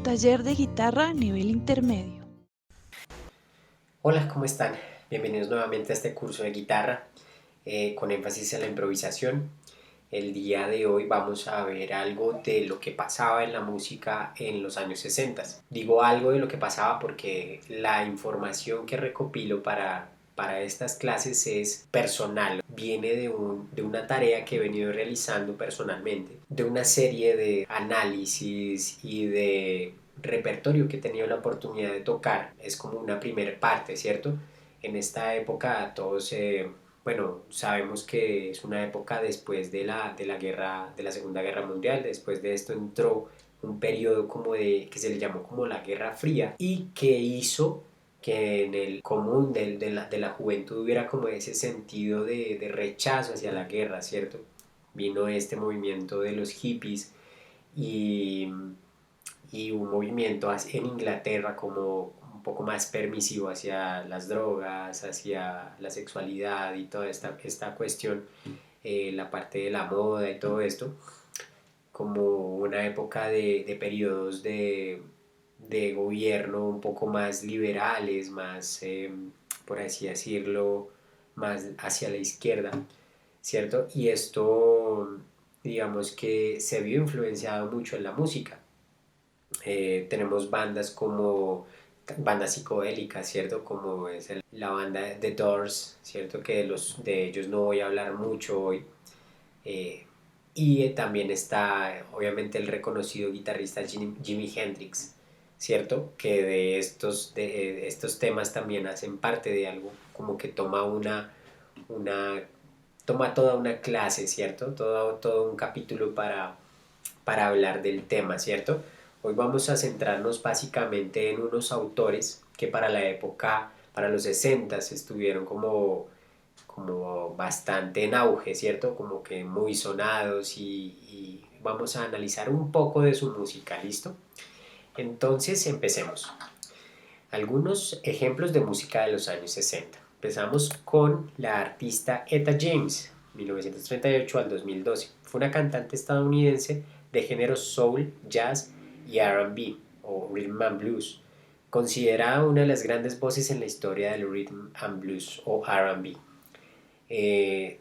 Taller de guitarra nivel intermedio. Hola, ¿cómo están? Bienvenidos nuevamente a este curso de guitarra con énfasis en la improvisación. El día de hoy vamos a ver algo de lo que pasaba en la música en los años 60. Digo algo de lo que pasaba porque la información que recopilo para estas clases es personal. Viene de una tarea que he venido realizando personalmente, de una serie de análisis y de repertorio que he tenido la oportunidad de tocar. Es como una primera parte, ¿cierto? En esta época todos, bueno, sabemos que es una época después de la Segunda Guerra Mundial. Después de esto entró un periodo como que se le llamó como la Guerra Fría y que hizo que en el común de la juventud hubiera como ese sentido de rechazo hacia la guerra, ¿cierto? Vino este movimiento de los hippies y, y un movimiento en Inglaterra como un poco más permisivo hacia las drogas, hacia la sexualidad y toda esta cuestión, la parte de la moda y todo esto, como una época de periodos de gobierno un poco más liberales, más, por así decirlo, más hacia la izquierda, ¿cierto? Y esto, digamos que se vio influenciado mucho en la música. Tenemos bandas como bandas psicodélicas, ¿cierto? Como es la banda The Doors, ¿cierto? Que de ellos no voy a hablar mucho hoy. Eh, También está, obviamente, el reconocido guitarrista Jimi Hendrix, ¿cierto? Que de estos temas también hacen parte de algo, como que una toma toda una clase, ¿cierto? Todo un capítulo para hablar del tema, ¿cierto? Hoy vamos a centrarnos básicamente en unos autores que para la época, para los 60 estuvieron como bastante en auge, ¿cierto? Como que muy sonados y vamos a analizar un poco de su música, ¿listo? Entonces empecemos. Algunos ejemplos de música de los años 60. Empezamos con la artista Etta James, 1938 al 2012. Fue una cantante estadounidense de género soul, jazz y R&B o rhythm and blues, considerada una de las grandes voces en la historia del rhythm and blues o R&B.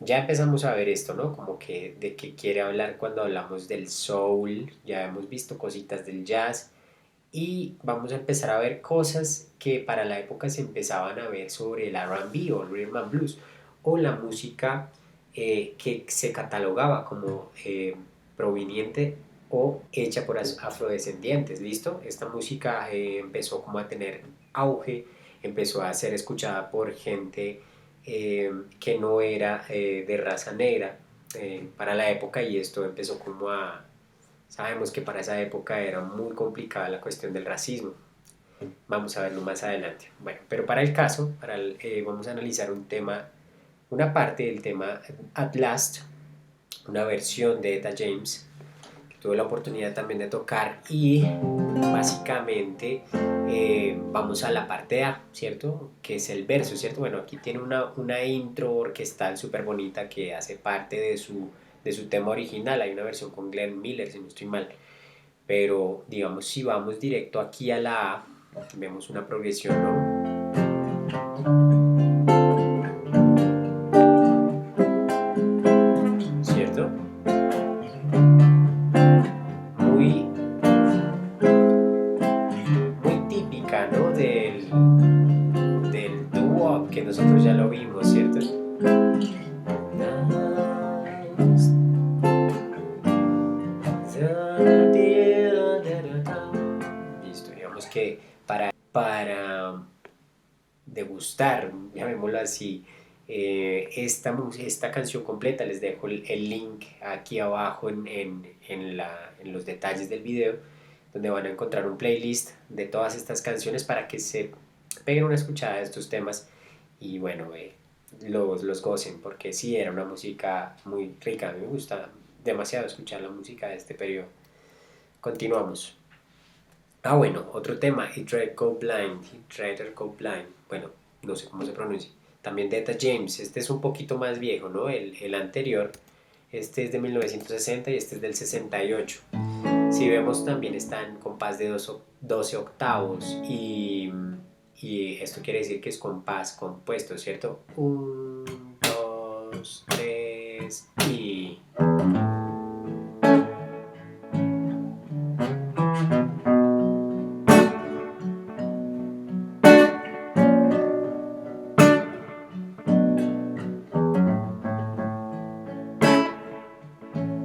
Ya empezamos a ver esto, ¿no? Como que de qué quiere hablar cuando hablamos del soul, ya hemos visto cositas del jazz y vamos a empezar a ver cosas que para la época se empezaban a ver sobre el R&B o el rhythm and blues o la música que se catalogaba como proveniente o hecha por afrodescendientes, ¿listo? Esta música empezó como a tener auge, empezó a ser escuchada por gente que no era de raza negra para la época y esto empezó como a... Sabemos que para esa época era muy complicada la cuestión del racismo. Vamos a verlo más adelante. Bueno, pero para el caso, vamos a analizar un tema, una parte del tema At Last, una versión de Etta James, que tuve la oportunidad también de tocar y básicamente vamos a la parte A, ¿cierto? Que es el verso, ¿cierto? Bueno, aquí tiene una intro orquestal súper bonita que hace parte de su tema original. Hay una versión con Glenn Miller, si no estoy mal. Pero digamos, si vamos directo aquí a la A, vemos una progresión, ¿no? ¿Cierto? Muy, muy típica, ¿no? Del doo-wop, que nosotros ya lo vimos, ¿cierto? Listo, digamos que para degustar, llamémoslo así, esta canción completa, les dejo el link aquí abajo en los detalles del video, donde van a encontrar un playlist de todas estas canciones para que se peguen una escuchada de estos temas y bueno, los gocen, porque sí, era una música muy rica, a mí me gusta demasiado escuchar la música de este periodo. Continuamos. Ah, bueno, otro tema, It Rather Go Blind, It Rather Go Blind, bueno, no sé cómo se pronuncia. También de Etta James, este es un poquito más viejo, ¿no? El anterior, este es de 1960 y este es del 68. Si vemos también está en compás de 12 octavos y esto quiere decir que es compás compuesto, ¿cierto? 1, 2, 3 y...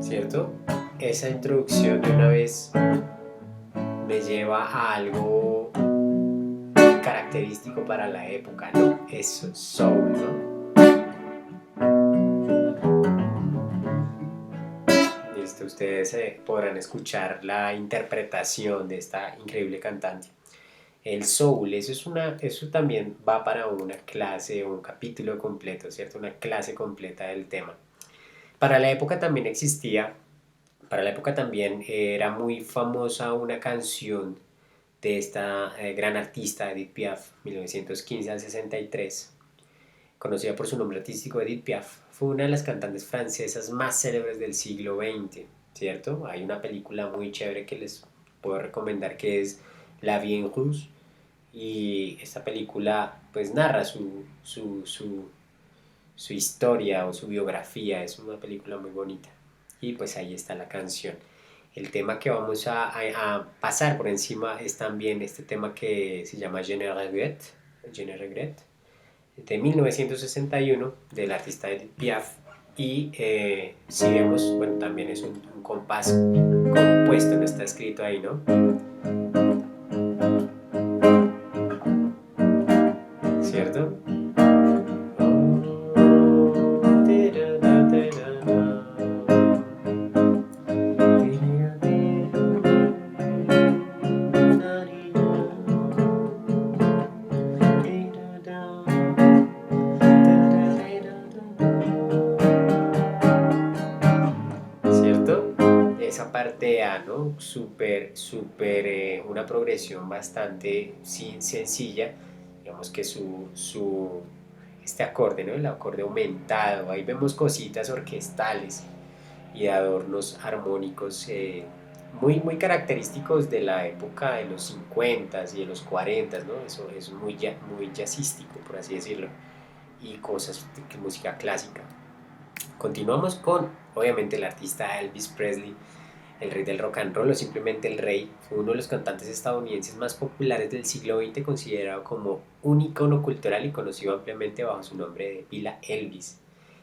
¿Cierto? Esa introducción de una vez me lleva a algo característico para la época, ¿no? Es soul, ¿no? Listo, ustedes podrán escuchar la interpretación de esta increíble cantante. El soul, eso también va para una clase o un capítulo completo, ¿cierto? Una clase completa del tema. Para la época también existía, para la época también era muy famosa una canción de esta gran artista Edith Piaf, 1915 al 63, conocida por su nombre artístico Edith Piaf. Fue una de las cantantes francesas más célebres del siglo XX, ¿cierto? Hay una película muy chévere que les puedo recomendar que es La Vie en Rouge, y esta película pues narra su historia o su biografía. Es una película muy bonita y pues ahí está la canción. El tema que vamos a pasar por encima es también este tema que se llama Je ne regrette, Je ne regrette, de 1961 del artista Edith Piaf. Y si vemos, bueno, también es un compás compuesto, no está escrito ahí, ¿no? ¿Cierto? ¿Cierto? Esa parte A, ¿no? Una progresión bastante sencilla, digamos que este acorde, ¿no? El acorde aumentado, ahí vemos cositas orquestales y adornos armónicos muy característicos de la época de los 50 y de los 40, ¿no? Eso es muy jazzístico, por así decirlo, y cosas de música clásica. Continuamos con, obviamente, el artista Elvis Presley, el rey del rock and roll o simplemente el rey. Fue uno de los cantantes estadounidenses más populares del siglo XX, considerado como un icono cultural y conocido ampliamente bajo su nombre de pila Elvis,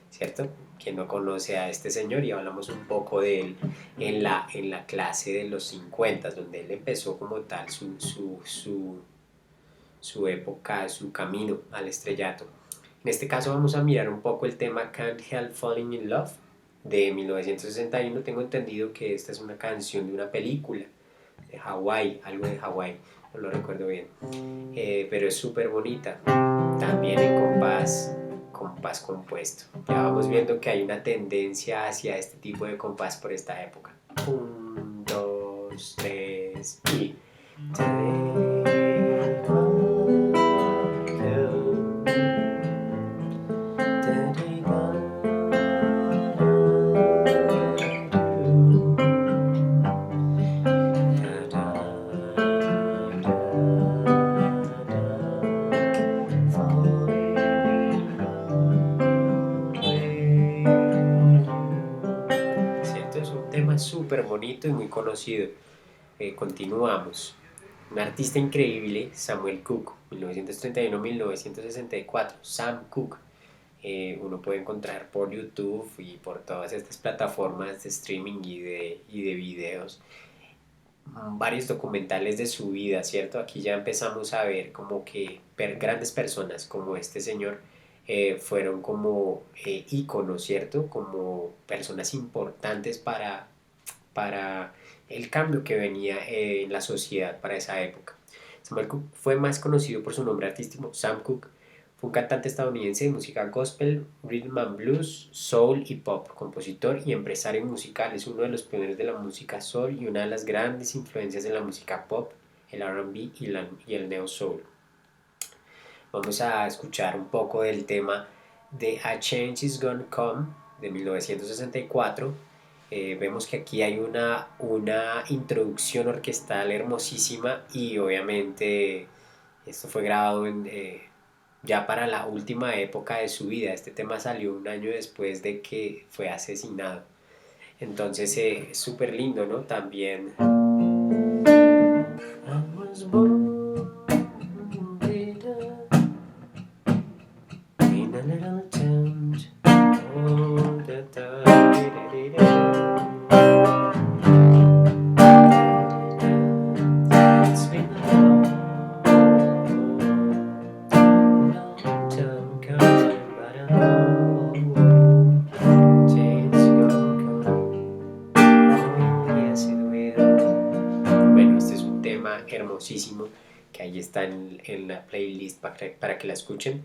¿cierto? Quien no conoce a este señor, y hablamos un poco de él en la clase de los 50, donde él empezó como tal su época, su camino al estrellato. En este caso vamos a mirar un poco el tema Can't Help Falling in Love de 1961. Tengo entendido que esta es una canción de una película de Hawái, algo de Hawái, no lo recuerdo bien, pero es súper bonita, también en compás compuesto. Ya vamos viendo que hay una tendencia hacia este tipo de compás por esta época. 1, 2, 3 y... ¿Cierto? Es un tema súper bonito y muy conocido. Continuamos. Un artista increíble, Samuel Cooke, 1931-1964. Sam Cooke. Uno puede encontrar por YouTube y por todas estas plataformas de streaming y de videos varios documentales de su vida, ¿cierto? Aquí ya empezamos a ver como que grandes personas como este señor fueron como íconos, ¿cierto? Como personas importantes para el cambio que venía en la sociedad para esa época. Samuel Cooke fue más conocido por su nombre artístico, Sam Cooke. Fue un cantante estadounidense de música gospel, rhythm and blues, soul y pop, compositor y empresario musical. Es uno de los pioneros de la música soul y una de las grandes influencias de la música pop, el R&B y el neo soul. Vamos a escuchar un poco del tema de A Change Is Gonna Come de 1964. Vemos que aquí hay una introducción orquestal hermosísima y obviamente esto fue grabado ya para la última época de su vida. Este tema salió un año después de que fue asesinado. Entonces es súper lindo, ¿no? También. Bueno, este es un tema hermosísimo que ahí está en la playlist para que la escuchen.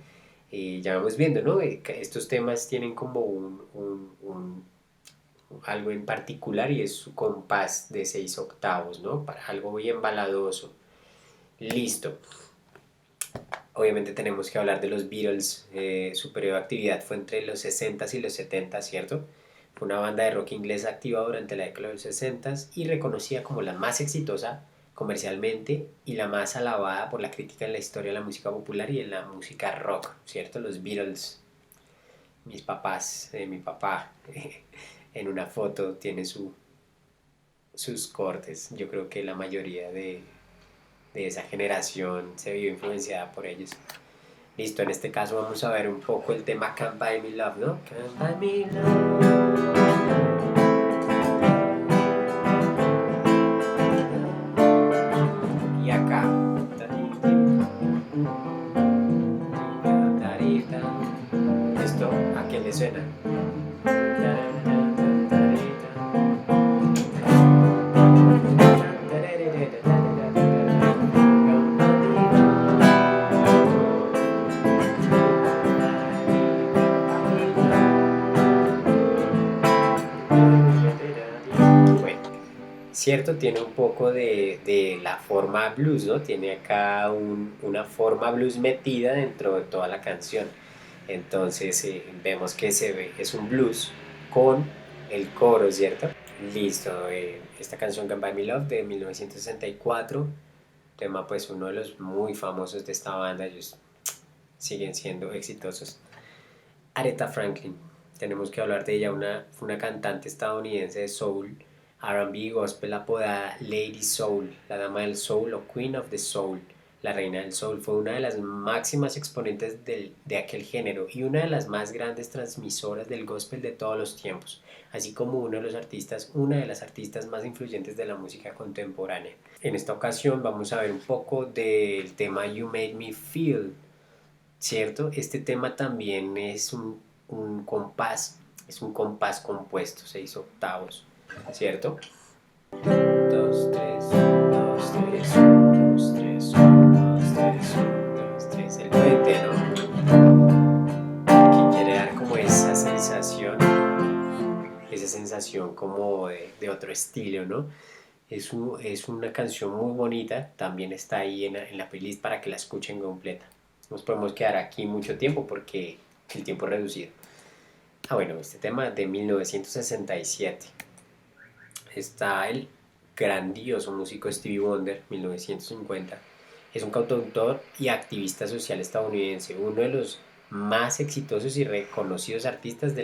Ya vamos viendo, ¿no? Que estos temas tienen como algo en particular y es su compás de 6/8, ¿no? Para algo bien baladoso. Listo. Obviamente tenemos que hablar de los Beatles. Su periodo de actividad fue entre los 60s y los 70s, ¿cierto? Fue una banda de rock inglesa activa durante la década de los 60s y reconocida como la más exitosa comercialmente y la más alabada por la crítica en la historia de la música popular y en la música rock, ¿cierto? Los Beatles. Mi papá en una foto tiene sus cortes. Yo creo que la mayoría de esa generación se vio influenciada por ellos. Listo, en este caso vamos a ver un poco el tema Can't Buy Me Love, ¿no? Can't Buy Me Love. Y acá. Esto, ¿a quién le suena? Cierto, tiene un poco de la forma blues, ¿no? Tiene acá una forma blues metida dentro de toda la canción. Entonces vemos que es un blues con el coro, ¿cierto? Listo, esta canción Can't Buy Me Love de 1964, tema pues uno de los muy famosos de esta banda, ellos siguen siendo exitosos. Aretha Franklin, tenemos que hablar de ella, fue una cantante estadounidense de soul, R&B y gospel apodada Lady Soul, la dama del soul o Queen of the Soul. La reina del soul fue una de las máximas exponentes de aquel género y una de las más grandes transmisoras del gospel de todos los tiempos, así como una de las artistas más influyentes de la música contemporánea. En esta ocasión vamos a ver un poco del tema You Made Me Feel, ¿cierto? Este tema también es un compás, es un compás compuesto, 6/8, ¿cierto? 2, 3, 2, 3, 1, 2, 3, 1, 2, 3, 1, 2, 3, el puente, ¿no? Que quiere dar como esa sensación como de otro estilo, ¿no? Es una canción muy bonita, también está ahí en la playlist para que la escuchen completa. Nos podemos quedar aquí mucho tiempo porque el tiempo es reducido. Bueno, este tema de 1967. Está el grandioso músico Stevie Wonder, 1950. Es un cantautor y activista social estadounidense, uno de los más exitosos y reconocidos artistas de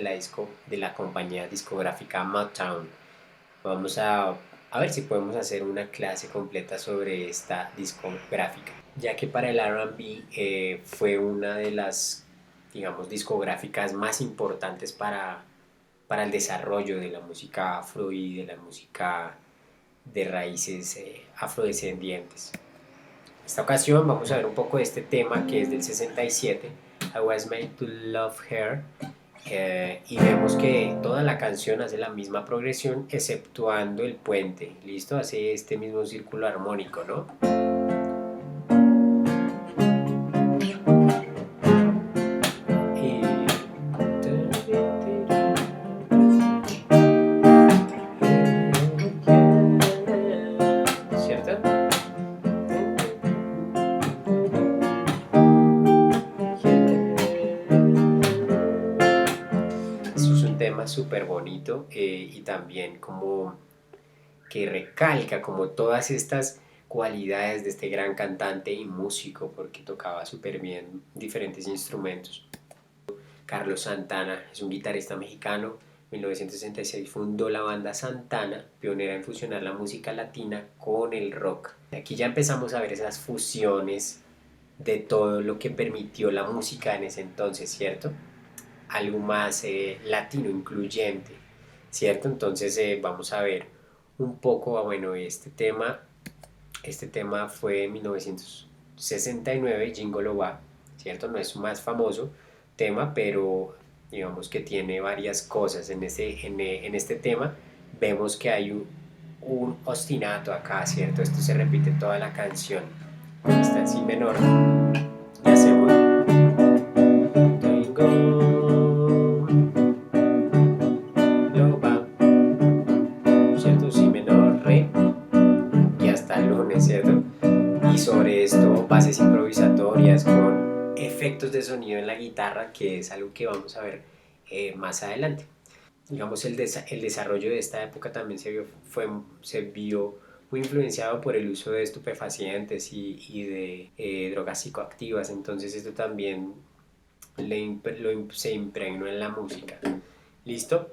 la compañía discográfica Motown. Vamos a ver si podemos hacer una clase completa sobre esta discográfica, ya que para el R&B fue una de las, digamos, discográficas más importantes para el desarrollo de la música afro y de la música de raíces afrodescendientes. En esta ocasión vamos a ver un poco de este tema que es del 67, I Was Made to Love Her, y vemos que toda la canción hace la misma progresión exceptuando el puente, ¿listo? Hace este mismo círculo armónico, ¿no? tema súper bonito y también como que recalca como todas estas cualidades de este gran cantante y músico porque tocaba súper bien diferentes instrumentos. Carlos Santana es un guitarrista mexicano. En 1966 fundó la banda Santana, pionera en fusionar la música latina con el rock. Aquí ya empezamos a ver esas fusiones de todo lo que permitió la música en ese entonces, ¿cierto? Algo más latino, incluyente, ¿cierto? Entonces vamos a ver un poco, bueno, este tema fue en 1969, Jingle Loba, ¿cierto? No es su más famoso tema, pero digamos que tiene varias cosas en este tema. Vemos que hay un ostinato acá, ¿cierto? Esto se repite toda la canción. Está en si menor y hacemos Loba, ¿cierto? Si menor, re y hasta el lunes, ¿cierto? Y sobre esto bases improvisatorias con efectos de sonido en la guitarra, que es algo que vamos a ver más adelante. Digamos, el desarrollo de esta época también se vio muy influenciado por el uso de estupefacientes y de drogas psicoactivas, entonces esto también se impregnó en la música. ¿Listo?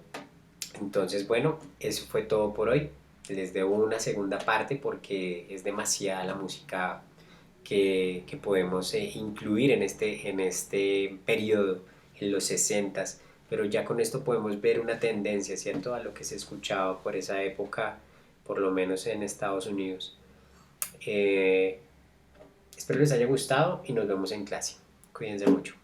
Entonces, bueno, eso fue todo por hoy. Les debo una segunda parte porque es demasiada la música que podemos incluir en este periodo, en los 60s, pero ya con esto podemos ver una tendencia, ¿cierto?, a lo que se escuchaba por esa época, por lo menos en Estados Unidos. Eh, Espero les haya gustado y nos vemos en clase. Cuídense mucho.